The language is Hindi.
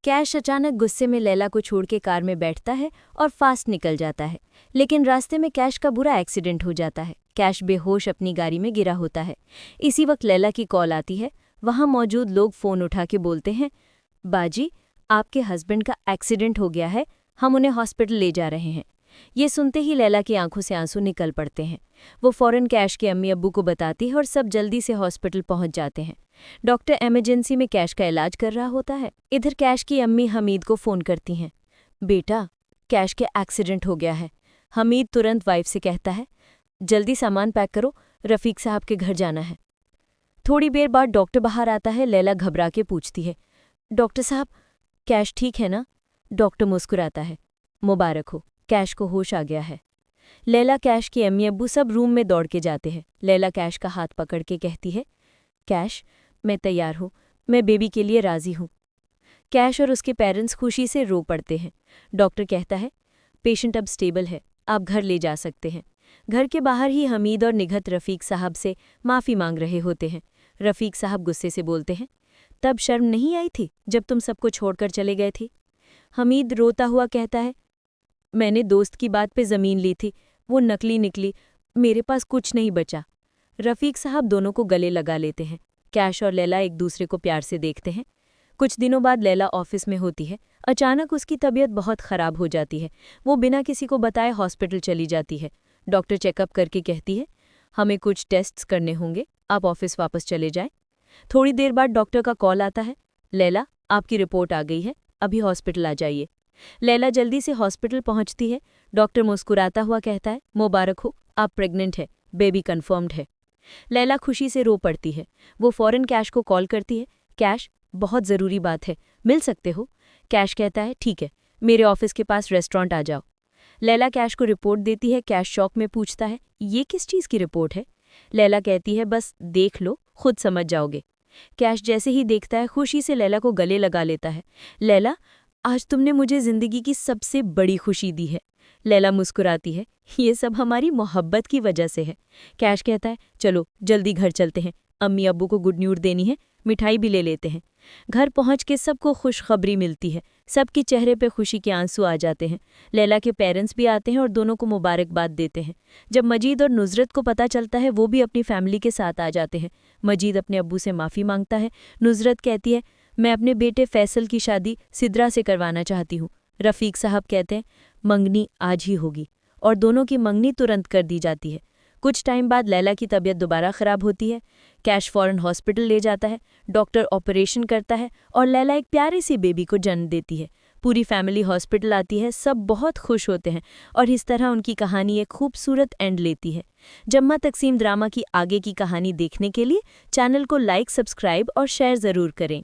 कैश अचानक गुस्से में लैला को छोड़ के कार में बैठता है और फास्ट निकल जाता है। लेकिन रास्ते में कैश का बुरा एक्सीडेंट हो जाता है। कैश बेहोश अपनी गाड़ी में गिरा होता है। इसी वक्त लैला की कॉल आती है। वहाँ मौजूद लोग फ़ोन उठा के बोलते हैं, बाजी, आपके हस्बैंड का एक्सीडेंट हो गया है, हम उन्हें हॉस्पिटल ले जा रहे हैं। ये सुनते ही लैला की आंखों से आंसू निकल पड़ते हैं। वो फ़ौरन कैश के अम्मी अब्बू को बताती है और सब जल्दी से हॉस्पिटल पहुंच जाते हैं। डॉक्टर इमरजेंसी में कैश का इलाज कर रहा होता है। इधर कैश की अम्मी हमीद को फ़ोन करती हैं, बेटा, कैश के एक्सीडेंट हो गया है। हमीद तुरंत वाइफ से कहता है, जल्दी सामान पैक करो, रफ़ीक साहब के घर जाना है। थोड़ी देर बाद डॉक्टर बाहर आता है। लैला घबरा के पूछती है, डॉक्टर साहब, कैश ठीक है ना? डॉक्टर मुस्कुराता है, मुबारक हो, कैश को होश आ गया है। लैला, कैश के अम्मी अब्बू सब रूम में दौड़ के जाते हैं। लैला कैश का हाथ पकड़ के कहती है, कैश, मैं तैयार हूँ, मैं बेबी के लिए राज़ी हूँ। कैश और उसके पेरेंट्स खुशी से रो पड़ते हैं। डॉक्टर कहता है, पेशेंट अब स्टेबल है, आप घर ले जा सकते हैं। घर के बाहर ही हमीद और निघत रफ़ीक साहब से माफ़ी मांग रहे होते हैं। रफ़ीक साहब गुस्से से बोलते हैं, तब शर्म नहीं आई थी जब तुम सबको छोड़कर चले गए थे? हमीद रोता हुआ कहता है, मैंने दोस्त की बात पे ज़मीन ली थी, वो नकली निकली, मेरे पास कुछ नहीं बचा। रफ़ीक साहब दोनों को गले लगा लेते हैं। कैश और लैला एक दूसरे को प्यार से देखते हैं। कुछ दिनों बाद लैला ऑफिस में होती है। अचानक उसकी तबीयत बहुत ख़राब हो जाती है। वो बिना किसी को बताए हॉस्पिटल चली जाती है। डॉक्टर चेकअप करके कहती है, हमें कुछ टेस्ट्स करने होंगे, आप ऑफिस वापस चले जाएं। थोड़ी देर बाद डॉक्टर का कॉल आता है, लैला, आपकी रिपोर्ट आ गई है, अभी हॉस्पिटल आ जाइए। लैला जल्दी से हॉस्पिटल पहुंचती है। डॉक्टर मुस्कुराता हुआ कहता है, मुबारक हो, आप प्रेग्नेंट है, बेबी कन्फर्म्ड है। लैला खुशी से रो पड़ती है। वो फ़ौरन कैश को कॉल करती है, कैश, बहुत ज़रूरी बात है, मिल सकते हो? कैश कहता है, ठीक है, मेरे ऑफिस के पास रेस्टोरेंट आ जाओ। लैला कैश को रिपोर्ट देती है। कैश शॉक में पूछता है, ये किस चीज़ की रिपोर्ट है? लैला कहती है, बस देख लो, खुद समझ जाओगे। कैश जैसे ही देखता है, खुशी से लैला को गले लगा लेता है। लैला, आज तुमने मुझे ज़िंदगी की सबसे बड़ी खुशी दी है। लैला मुस्कुराती है, ये सब हमारी मोहब्बत की वजह से है। कैश कहता है, चलो जल्दी घर चलते हैं, अम्मी अब्बू को गुड न्यूज़ देनी है, मिठाई भी ले लेते हैं। घर पहुंच के सबको खुशखबरी मिलती है। सबके चेहरे पे खुशी के आंसू आ जाते हैं। लैला के पेरेंट्स भी आते हैं और दोनों को मुबारकबाद देते हैं। जब मजीद और नुसरत को पता चलता है, वो भी अपनी फैमिली के साथ आ जाते हैं। मजीद अपने अब्बू से माफ़ी मांगता है। नुसरत कहती है, मैं अपने बेटे फैसल की शादी सिद्रा से करवाना चाहती हूँ। रफ़ीक साहब कहते हैं, मंगनी आज ही होगी, और दोनों की मंगनी तुरंत कर दी जाती है। कुछ टाइम बाद लैला की तबीयत दोबारा ख़राब होती है। कैश फ़ौरन हॉस्पिटल ले जाता है। डॉक्टर ऑपरेशन करता है और लैला एक प्यारी सी बेबी को जन्म देती है। पूरी फैमिली हॉस्पिटल आती है, सब बहुत खुश होते हैं और इस तरह उनकी कहानी एक खूबसूरत एंड लेती है। जम्मा तकसीम ड्रामा की आगे की कहानी देखने के लिए चैनल को लाइक, सब्सक्राइब और शेयर ज़रूर करें।